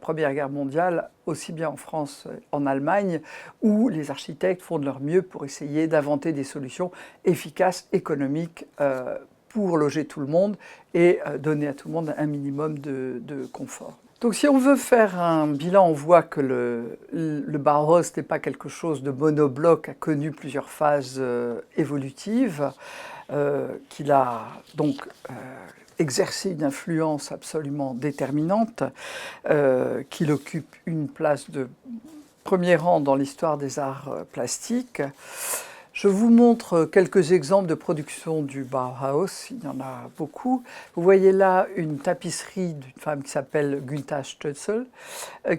Première Guerre mondiale, aussi bien en France qu'en Allemagne, où les architectes font de leur mieux pour essayer d'inventer des solutions efficaces, économiques, pour loger tout le monde et donner à tout le monde un minimum de confort. Donc si on veut faire un bilan, on voit que le Bauhaus n'est pas quelque chose de monobloc, a connu plusieurs phases évolutives, qu'il a donc exercé une influence absolument déterminante, qu'il occupe une place de premier rang dans l'histoire des arts plastiques. Je vous montre quelques exemples de production du Bauhaus, il y en a beaucoup. Vous voyez là une tapisserie d'une femme qui s'appelle Günther Stötzel,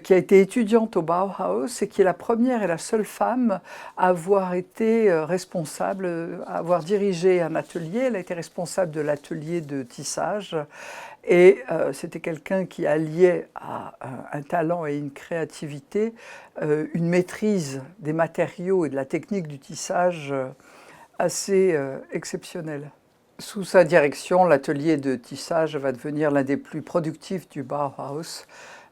qui a été étudiante au Bauhaus et qui est la première et la seule femme à avoir été responsable, à avoir dirigé un atelier. Elle a été responsable de l'atelier de tissage. Et c'était quelqu'un qui alliait à un talent et une créativité, une maîtrise des matériaux et de la technique du tissage assez exceptionnelle. Sous sa direction, l'atelier de tissage va devenir l'un des plus productifs du Bauhaus,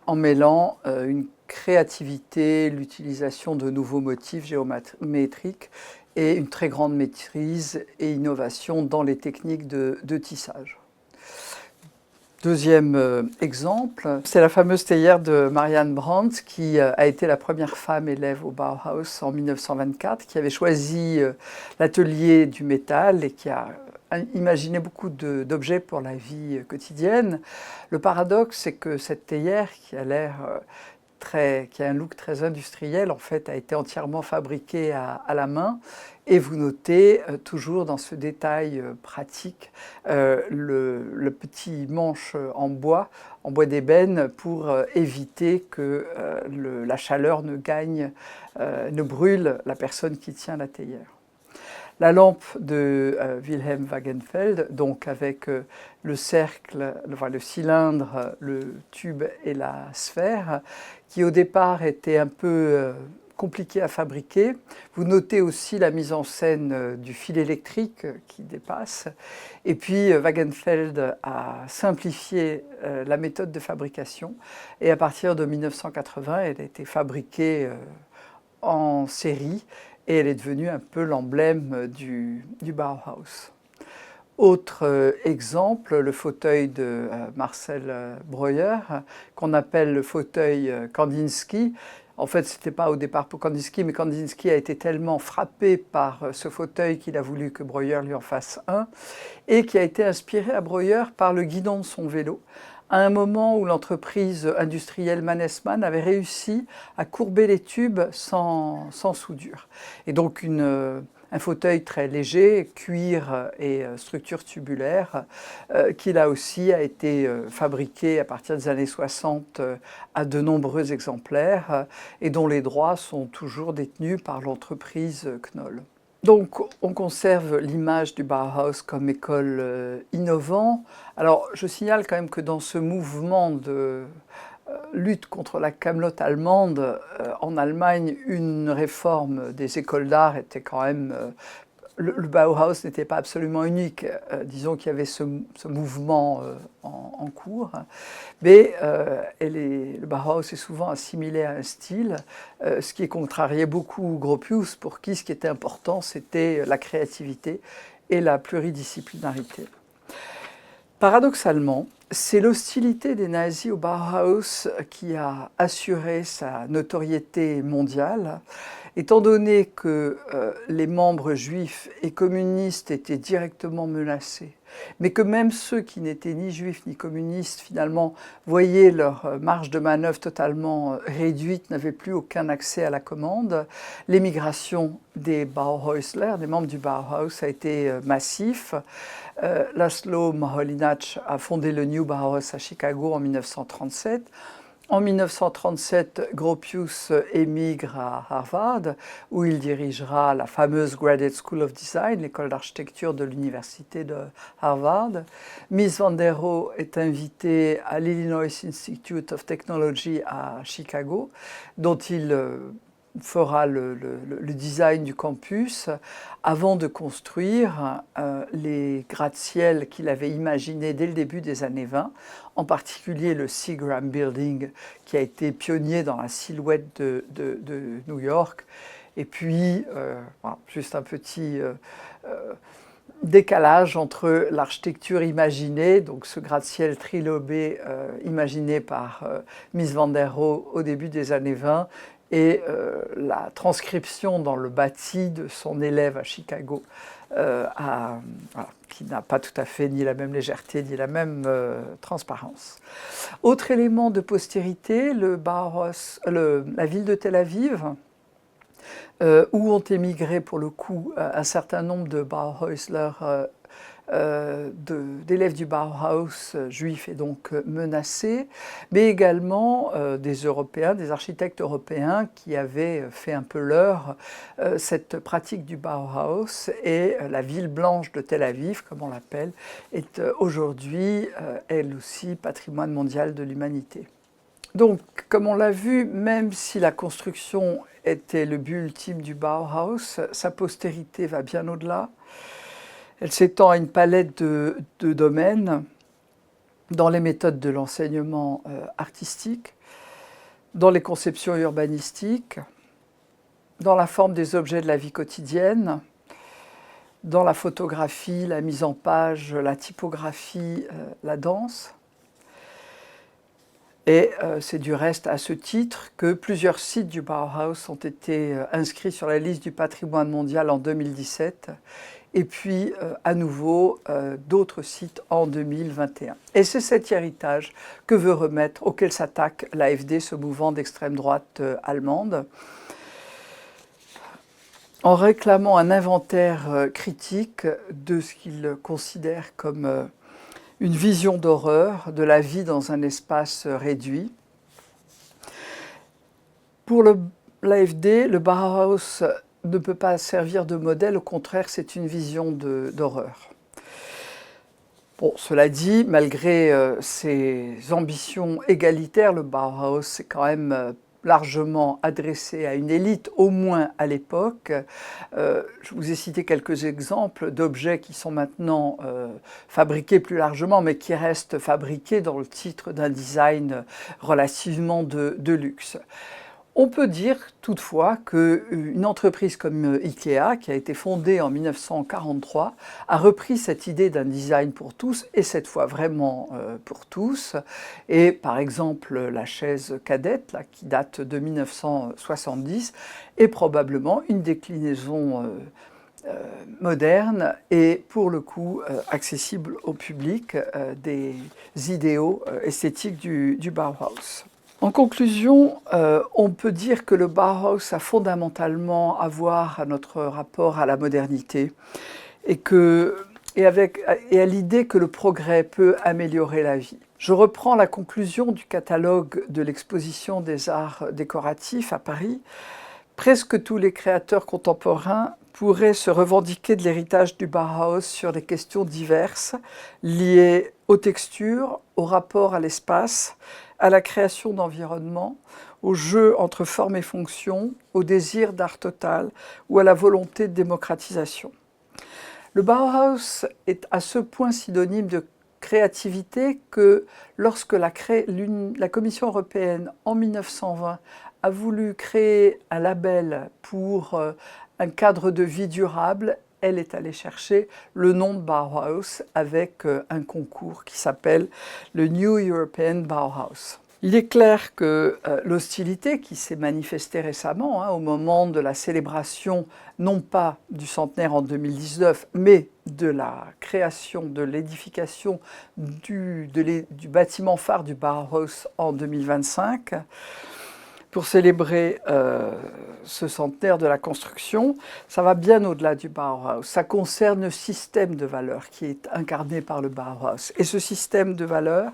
en mêlant une créativité, l'utilisation de nouveaux motifs géométriques et une très grande maîtrise et innovation dans les techniques de tissage. Deuxième exemple, c'est la fameuse théière de Marianne Brandt qui a été la première femme élève au Bauhaus en 1924, qui avait choisi l'atelier du métal et qui a imaginé beaucoup d'objets pour la vie quotidienne. Le paradoxe, c'est que cette théière qui a un look très industriel, en fait, a été entièrement fabriquée à la main. Et vous notez toujours dans ce détail pratique le petit manche en bois d'ébène pour éviter que la chaleur ne brûle la personne qui tient la théière. La lampe de Wilhelm Wagenfeld, donc avec le cercle, le cylindre, le tube et la sphère, qui au départ était un peu compliqué à fabriquer. Vous notez aussi la mise en scène du fil électrique qui dépasse. Et puis Wagenfeld a simplifié la méthode de fabrication. Et à partir de 1980, elle a été fabriquée en série et elle est devenue un peu l'emblème du Bauhaus. Autre exemple, le fauteuil de Marcel Breuer, qu'on appelle le fauteuil Kandinsky. En fait, ce n'était pas au départ pour Kandinsky, mais Kandinsky a été tellement frappé par ce fauteuil qu'il a voulu que Breuer lui en fasse un, et qui a été inspiré à Breuer par le guidon de son vélo, à un moment où l'entreprise industrielle Mannesmann avait réussi à courber les tubes sans soudure. Et donc un fauteuil très léger, cuir et structure tubulaire, qui là aussi a été fabriqué à partir des années 60 à de nombreux exemplaires et dont les droits sont toujours détenus par l'entreprise Knoll. Donc on conserve l'image du Bauhaus comme école innovante. Alors je signale quand même que dans ce mouvement de lutte contre la camelote allemande, en Allemagne, une réforme des écoles d'art était quand même... le Bauhaus n'était pas absolument unique, disons qu'il y avait ce mouvement en cours, mais le Bauhaus est souvent assimilé à un style, ce qui contrariait beaucoup Gropius, pour qui ce qui était important c'était la créativité et la pluridisciplinarité. Paradoxalement, c'est l'hostilité des nazis au Bauhaus qui a assuré sa notoriété mondiale, étant donné que les membres juifs et communistes étaient directement menacés, mais que même ceux qui n'étaient ni juifs ni communistes, finalement, voyaient leur marge de manœuvre totalement réduite, n'avaient plus aucun accès à la commande. L'émigration des Bauhäusler, des membres du Bauhaus, a été massif. Laszlo Moholy-Nagy a fondé le New Bauhaus à Chicago en 1937. En 1937, Gropius émigre à Harvard, où il dirigera la fameuse Graduate School of Design, l'école d'architecture de l'université de Harvard. Mies van der Rohe est invitée à l'Illinois Institute of Technology à Chicago, dont il fera le design du campus avant de construire les gratte-ciel qu'il avait imaginés dès le début des années 20, en particulier le Seagram Building qui a été pionnier dans la silhouette de New York. Et puis, voilà, juste un petit décalage entre l'architecture imaginée, donc ce gratte-ciel trilobé imaginé par Mies van der Rohe au début des années 20, et la transcription dans le bâti de son élève à Chicago, voilà, qui n'a pas tout à fait ni la même légèreté ni la même transparence. Autre élément de postérité, la ville de Tel Aviv, où ont émigré pour le coup un certain nombre de Bauhäusler, d'élèves du Bauhaus juifs et donc menacés, mais également des Européens, des architectes européens qui avaient fait un peu leur cette pratique du Bauhaus, et la ville blanche de Tel Aviv, comme on l'appelle, est aujourd'hui elle aussi patrimoine mondial de l'humanité. Donc, comme on l'a vu, même si la construction était le but ultime du Bauhaus, sa postérité va bien au-delà. Elle s'étend à une palette de domaines, dans les méthodes de l'enseignement artistique, dans les conceptions urbanistiques, dans la forme des objets de la vie quotidienne, dans la photographie, la mise en page, la typographie, la danse. Et c'est du reste à ce titre que plusieurs sites du Bauhaus ont été inscrits sur la liste du patrimoine mondial en 2017, et puis à nouveau d'autres sites en 2021. Et c'est cet héritage que veut remettre, auquel s'attaque l'AfD, ce mouvement d'extrême droite allemande, en réclamant un inventaire critique de ce qu'il considère comme une vision d'horreur de la vie dans un espace réduit. Pour l'AfD, le Bauhaus ne peut pas servir de modèle, au contraire, c'est une vision d'horreur. Bon, cela dit, malgré ses ambitions égalitaires, le Bauhaus est quand même largement adressé à une élite, au moins à l'époque. Je vous ai cité quelques exemples d'objets qui sont maintenant fabriqués plus largement, mais qui restent fabriqués dans le titre d'un design relativement de luxe. On peut dire toutefois qu'une entreprise comme Ikea, qui a été fondée en 1943, a repris cette idée d'un design pour tous, et cette fois vraiment pour tous. Et par exemple, la chaise cadette, là, qui date de 1970, est probablement une déclinaison moderne et pour le coup accessible au public des idéaux esthétiques du Bauhaus. En conclusion, on peut dire que le Bauhaus a fondamentalement à voir à notre rapport à la modernité et à l'idée que le progrès peut améliorer la vie. Je reprends la conclusion du catalogue de l'exposition des arts décoratifs à Paris. Presque tous les créateurs contemporains pourraient se revendiquer de l'héritage du Bauhaus sur des questions diverses liées aux textures, au rapport à l'espace, à la création d'environnement, au jeu entre forme et fonction, au désir d'art total ou à la volonté de démocratisation. Le Bauhaus est à ce point synonyme de créativité que lorsque la Commission européenne en 1920 a voulu créer un label pour un cadre de vie durable, elle est allée chercher le nom de Bauhaus avec un concours qui s'appelle le New European Bauhaus. Il est clair que l'hostilité qui s'est manifestée récemment, au moment de la célébration, non pas du centenaire en 2019, mais de la création, de l'édification du bâtiment phare du Bauhaus en 2025, pour célébrer ce centenaire de la construction, ça va bien au-delà du Bauhaus. Ça concerne le système de valeurs qui est incarné par le Bauhaus. Et ce système de valeurs,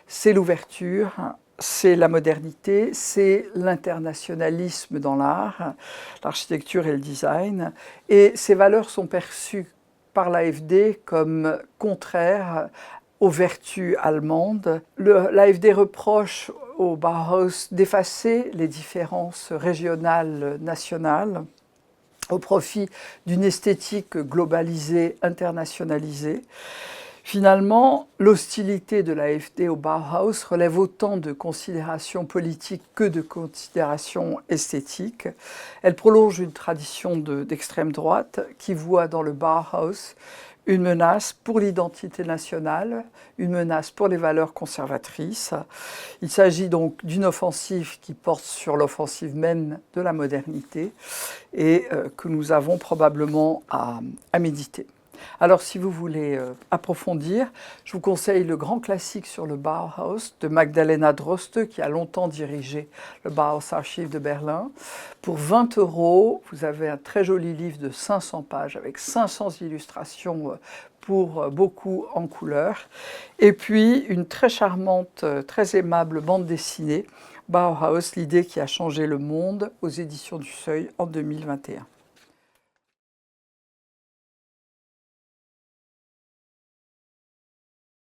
c'est l'ouverture, c'est la modernité, c'est l'internationalisme dans l'art, l'architecture et le design. Et ces valeurs sont perçues par l'AfD comme contraires aux vertus allemandes. L'AfD reproche au Bauhaus d'effacer les différences régionales, nationales, au profit d'une esthétique globalisée, internationalisée. Finalement, l'hostilité de l'AfD au Bauhaus relève autant de considérations politiques que de considérations esthétiques. Elle prolonge une tradition d'extrême droite qui voit dans le Bauhaus une menace pour l'identité nationale, une menace pour les valeurs conservatrices. Il s'agit donc d'une offensive qui porte sur l'offensive même de la modernité et que nous avons probablement à méditer. Alors si vous voulez approfondir, je vous conseille le grand classique sur le Bauhaus de Magdalena Droste qui a longtemps dirigé le Bauhaus Archiv de Berlin. Pour 20 €, vous avez un très joli livre de 500 pages avec 500 illustrations pour beaucoup en couleur. Et puis une très charmante, très aimable bande dessinée, Bauhaus, l'idée qui a changé le monde, aux éditions du Seuil en 2021.